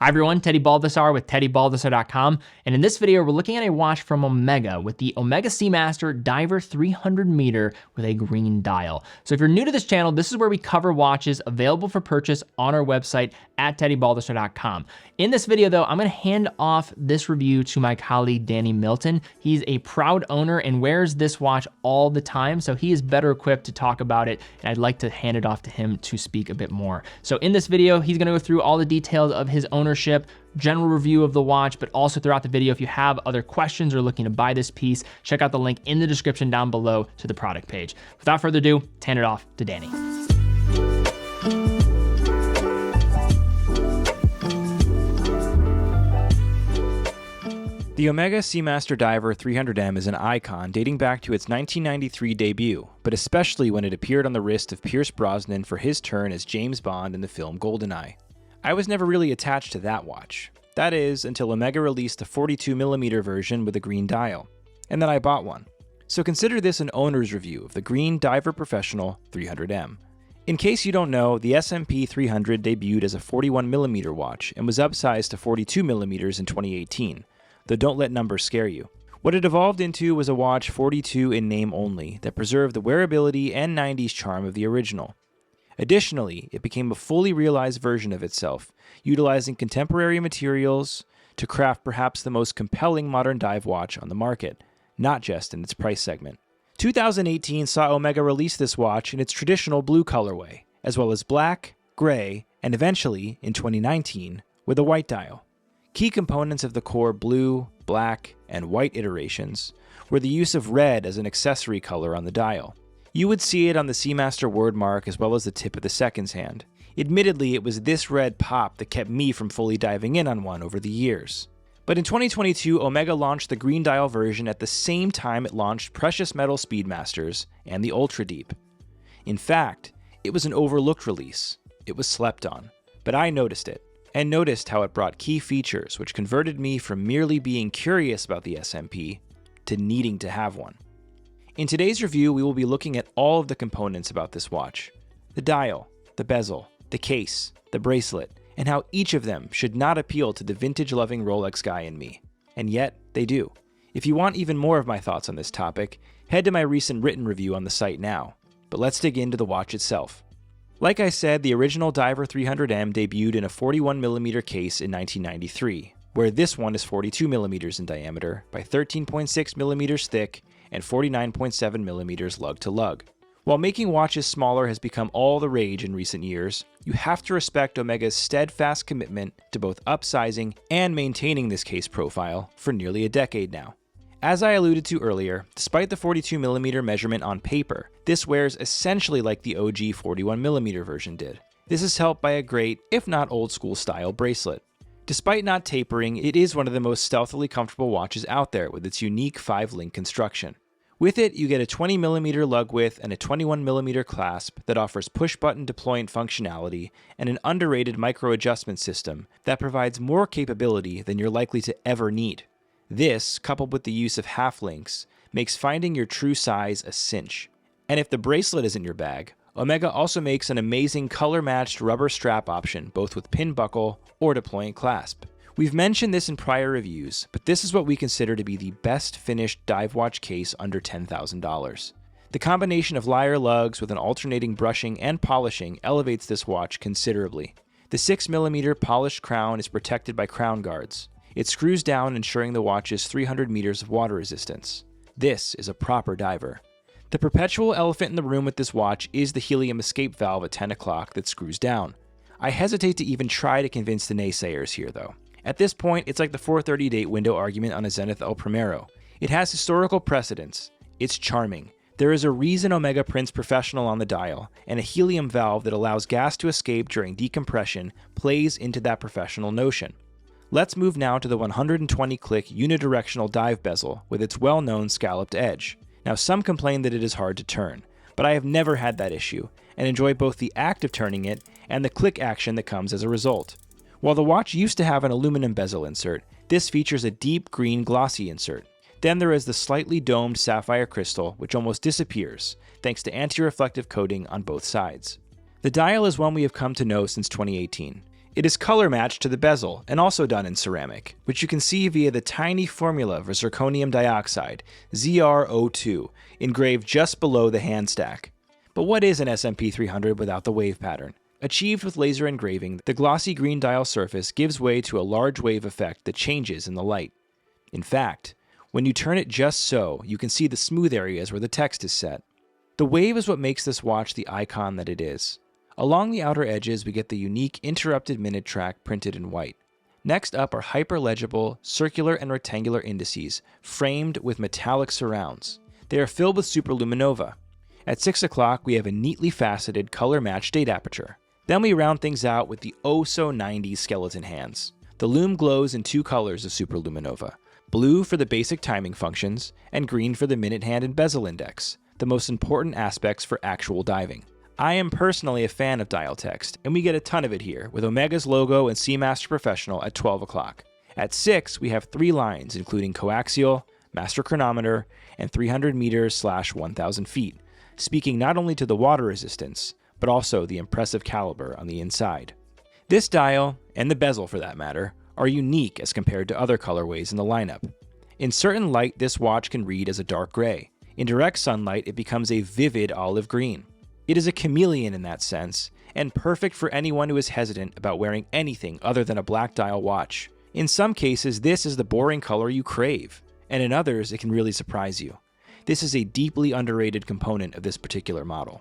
Hi everyone, Teddy Baldassarre with TeddyBaldassarre.com, and in this video we're looking at a watch from Omega with the Omega Seamaster Diver 300 meter with a green dial. So if you're new to this channel, this is where we cover watches available for purchase on our website at TeddyBaldassarre.com. In this video though, I'm gonna hand off this review to my colleague Danny Milton. He's a proud owner and wears this watch all the time, so he is better equipped to talk about it, and I'd like to hand it off to him to speak a bit more. So in this video, he's gonna go through all the details of his ownership, general review of the watch, but also throughout the video, if you have other questions or looking to buy this piece, check out the link in the description down below to the product page. Without further ado, hand it off to Danny. The Omega Seamaster Diver 300M is an icon dating back to its 1993 debut, but especially when it appeared on the wrist of Pierce Brosnan for his turn as James Bond in the film GoldenEye. I was never really attached to that watch. That is, until Omega released a 42mm version with a green dial, and then I bought one. So consider this an owner's review of the Green Diver Professional 300M. In case you don't know, the SMP 300 debuted as a 41mm watch and was upsized to 42mm in 2018. Though don't let numbers scare you. What it evolved into was a watch 42 in name only that preserved the wearability and 90s charm of the original. Additionally, it became a fully realized version of itself, utilizing contemporary materials to craft perhaps the most compelling modern dive watch on the market, not just in its price segment. 2018 saw Omega release this watch in its traditional blue colorway, as well as black, gray, and eventually, in 2019, with a white dial. Key components of the core blue, black, and white iterations were the use of red as an accessory color on the dial. You would see it on the Seamaster word mark as well as the tip of the seconds hand. Admittedly, it was this red pop that kept me from fully diving in on one over the years. But in 2022, Omega launched the green dial version at the same time it launched Precious Metal Speedmasters and the Ultra Deep. In fact, it was an overlooked release. It was slept on, but I noticed it. And noticed how it brought key features which converted me from merely being curious about the SMP to needing to have one. In today's review, we will be looking at all of the components about this watch. The dial, the bezel, the case, the bracelet, and how each of them should not appeal to the vintage-loving Rolex guy in me. And yet, they do. If you want even more of my thoughts on this topic, head to my recent written review on the site now. But let's dig into the watch itself. Like I said, the original Diver 300M debuted in a 41mm case in 1993, where this one is 42mm in diameter by 13.6mm thick and 49.7mm lug to lug. While making watches smaller has become all the rage in recent years, you have to respect Omega's steadfast commitment to both upsizing and maintaining this case profile for nearly a decade now. As I alluded to earlier, despite the 42mm measurement on paper, this wears essentially like the OG 41mm version did. This is helped by a great, if not old school style bracelet. Despite not tapering, it is one of the most stealthily comfortable watches out there with its unique 5-link construction. With it, you get a 20mm lug width and a 21mm clasp that offers push-button deployment functionality and an underrated micro-adjustment system that provides more capability than you're likely to ever need. This, coupled with the use of half links, makes finding your true size a cinch. And if the bracelet isn't your bag, Omega also makes an amazing color-matched rubber strap option, both with pin buckle or deployant clasp. We've mentioned this in prior reviews, but this is what we consider to be the best finished dive watch case under $10,000. The combination of lyre lugs with an alternating brushing and polishing elevates this watch considerably. The 6mm polished crown is protected by crown guards. It screws down, ensuring the watch's 300 meters of water resistance. This is a proper diver. The perpetual elephant in the room with this watch is the helium escape valve at 10 o'clock that screws down. I hesitate to even try to convince the naysayers here though. At this point, it's like the 4:30 date window argument on a Zenith El Primero. It has historical precedence. It's charming. There is a reason Omega prints professional on the dial, and a helium valve that allows gas to escape during decompression plays into that professional notion. Let's move now to the 120-click unidirectional dive bezel with its well-known scalloped edge. Now, some complain that it is hard to turn, but I have never had that issue, and enjoy both the act of turning it and the click action that comes as a result. While the watch used to have an aluminum bezel insert, this features a deep green glossy insert. Then there is the slightly domed sapphire crystal, which almost disappears, thanks to anti-reflective coating on both sides. The dial is one we have come to know since 2018. It is color matched to the bezel and also done in ceramic, which you can see via the tiny formula for zirconium dioxide, ZrO2, engraved just below the hand stack. But what is an SMP300 without the wave pattern? Achieved with laser engraving, the glossy green dial surface gives way to a large wave effect that changes in the light. In fact, when you turn it just so, you can see the smooth areas where the text is set. The wave is what makes this watch the icon that it is. Along the outer edges, we get the unique interrupted minute track printed in white. Next up are hyper-legible, circular and rectangular indices, framed with metallic surrounds. They are filled with superluminova. At 6 o'clock, we have a neatly faceted, color-matched date aperture. Then we round things out with the oh-so-90s skeleton hands. The lume glows in two colors of superluminova, blue for the basic timing functions, and green for the minute hand and bezel index, the most important aspects for actual diving. I am personally a fan of dial text, and we get a ton of it here, with Omega's logo and Seamaster Professional at 12 o'clock. At 6, we have 3 lines, including coaxial, master chronometer, and 300 meters/1000 feet, speaking not only to the water resistance, but also the impressive caliber on the inside. This dial, and the bezel for that matter, are unique as compared to other colorways in the lineup. In certain light, this watch can read as a dark gray. In direct sunlight, it becomes a vivid olive green. It is a chameleon in that sense, and perfect for anyone who is hesitant about wearing anything other than a black dial watch. In some cases, this is the boring color you crave, and in others, it can really surprise you. This is a deeply underrated component of this particular model.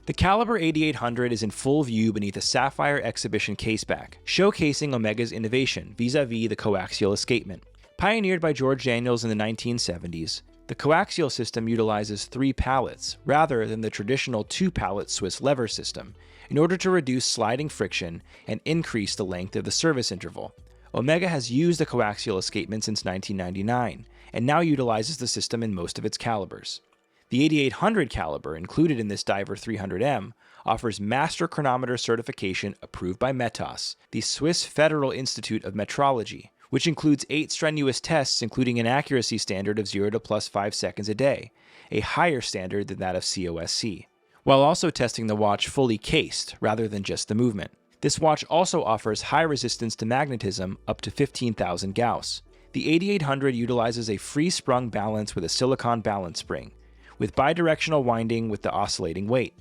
The Caliber 8800 is in full view beneath a sapphire exhibition caseback, showcasing Omega's innovation vis-a-vis the coaxial escapement. Pioneered by George Daniels in the 1970s, the coaxial system utilizes 3 pallets, rather than the traditional 2-pallet Swiss lever system, in order to reduce sliding friction and increase the length of the service interval. Omega has used the coaxial escapement since 1999, and now utilizes the system in most of its calibers. The 8800 caliber, included in this Diver 300M, offers Master Chronometer certification approved by METOS, the Swiss Federal Institute of Metrology, which includes 8 strenuous tests including an accuracy standard of 0 to plus 5 seconds a day, a higher standard than that of COSC, while also testing the watch fully cased rather than just the movement. This watch also offers high resistance to magnetism up to 15,000 Gauss. The 8800 utilizes a free-sprung balance with a silicon balance spring, with bidirectional winding with the oscillating weight.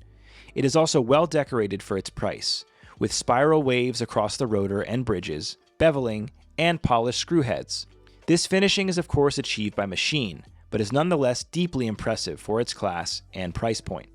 It is also well decorated for its price, with spiral waves across the rotor and bridges, beveling, and polished screw heads. This finishing is of course achieved by machine, but is nonetheless deeply impressive for its class and price point.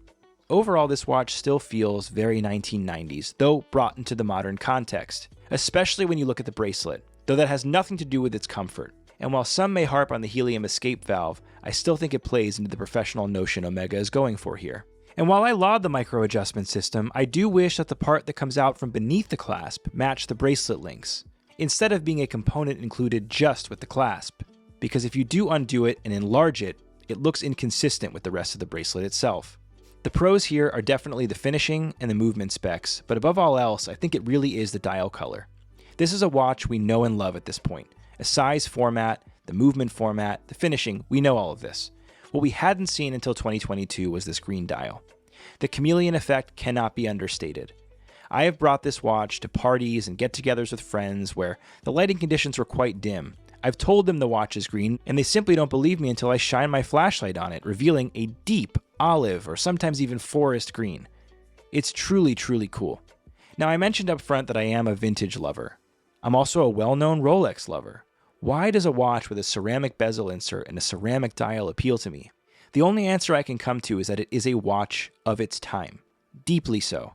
Overall, this watch still feels very 1990s, though brought into the modern context, especially when you look at the bracelet, though that has nothing to do with its comfort. And while some may harp on the helium escape valve, I still think it plays into the professional notion Omega is going for here. And while I laud the micro adjustment system, I do wish that the part that comes out from beneath the clasp matched the bracelet links, instead of being a component included just with the clasp, because if you do undo it and enlarge it, it looks inconsistent with the rest of the bracelet itself. The pros here are definitely the finishing and the movement specs, but above all else, I think it really is the dial color. This is a watch we know and love at this point. A size format, the movement format, the finishing, we know all of this. What we hadn't seen until 2022 was this green dial. The chameleon effect cannot be understated. I have brought this watch to parties and get-togethers with friends where the lighting conditions were quite dim. I've told them the watch is green, and they simply don't believe me until I shine my flashlight on it, revealing a deep olive or sometimes even forest green. It's truly, truly cool. Now, I mentioned up front that I am a vintage lover. I'm also a well-known Rolex lover. Why does a watch with a ceramic bezel insert and a ceramic dial appeal to me? The only answer I can come to is that it is a watch of its time. Deeply so.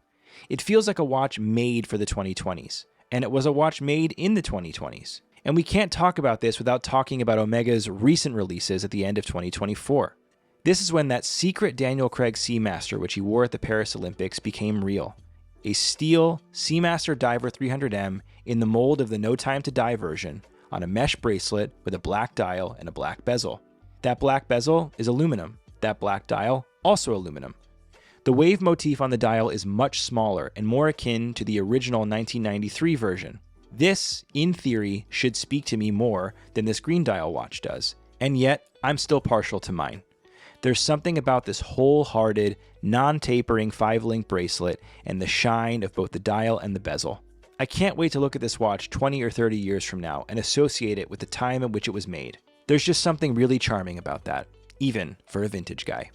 It feels like a watch made for the 2020s, and it was a watch made in the 2020s. And we can't talk about this without talking about Omega's recent releases at the end of 2024. This is when that secret Daniel Craig Seamaster, which he wore at the Paris Olympics, became real. A steel Seamaster Diver 300M in the mold of the No Time to Die version, on a mesh bracelet with a black dial and a black bezel. That black bezel is aluminum. That black dial, also aluminum. The wave motif on the dial is much smaller and more akin to the original 1993 version. This, in theory, should speak to me more than this green dial watch does, and yet I'm still partial to mine. There's something about this wholehearted, non-tapering 5-link bracelet and the shine of both the dial and the bezel. I can't wait to look at this watch 20 or 30 years from now and associate it with the time in which it was made. There's just something really charming about that, even for a vintage guy.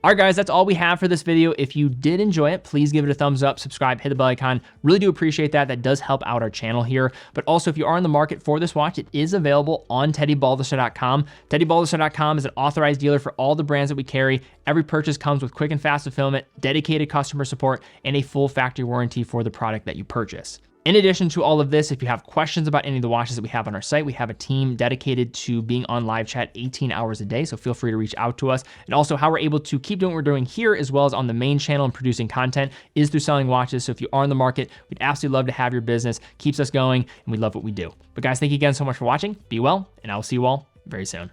All right, guys, that's all we have for this video. If you did enjoy it, please give it a thumbs up, subscribe, hit the bell icon. Really do appreciate that. That does help out our channel here. But also, if you are in the market for this watch, it is available on TeddyBaldassarre.com. TeddyBaldassarre.com is an authorized dealer for all the brands that we carry. Every purchase comes with quick and fast fulfillment, dedicated customer support, and a full factory warranty for the product that you purchase. In addition to all of this, if you have questions about any of the watches that we have on our site, we have a team dedicated to being on live chat 18 hours a day, so feel free to reach out to us. And also how we're able to keep doing what we're doing here as well as on the main channel and producing content is through selling watches. So if you are in the market, we'd absolutely love to have your business. Keeps us going, and we love what we do. But guys, thank you again so much for watching. Be well, and I will see you all very soon.